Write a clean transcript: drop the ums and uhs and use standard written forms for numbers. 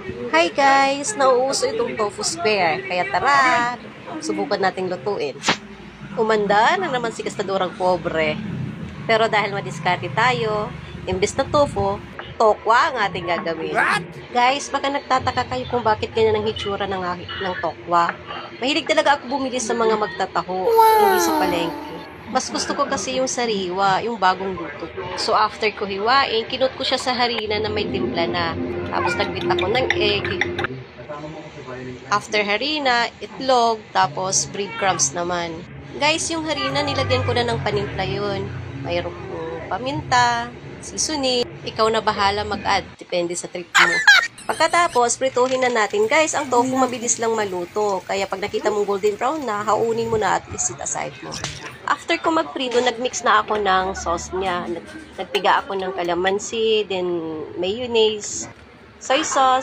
Hi guys! Nauuso itong tofu square. Kaya tara, subukan nating lutuin. Umanda na naman si Kastadurang pobre. Pero dahil madiskarte tayo, imbes na tofu, tokwa ang ating gagawin. Guys, baka nagtataka kayo kung bakit ganyan ang hitsura ng tokwa. Mahilig talaga ako bumili sa mga magtataho, hindi sa palengke. Mas gusto ko kasi yung sariwa, yung bagong luto. So after ko hiwain, kinut ko siya sa harina na may timpla na. Tapos nagbit ako ng egg. After harina, itlog, tapos breadcrumbs naman. Guys, yung harina nilagyan ko na ng panimpla yun. Mayroon kong paminta, seasoning. Ikaw na bahala mag-add, depende sa trip mo. Pagkatapos, prituhin na natin. Guys, ang tofu mabilis lang maluto. Kaya pag nakita mong golden brown na, haunin mo na at isit aside mo. After ko magprito, nagmix na ako ng sauce niya. Nagpiga ako ng kalamansi, then mayonnaise, soy sauce,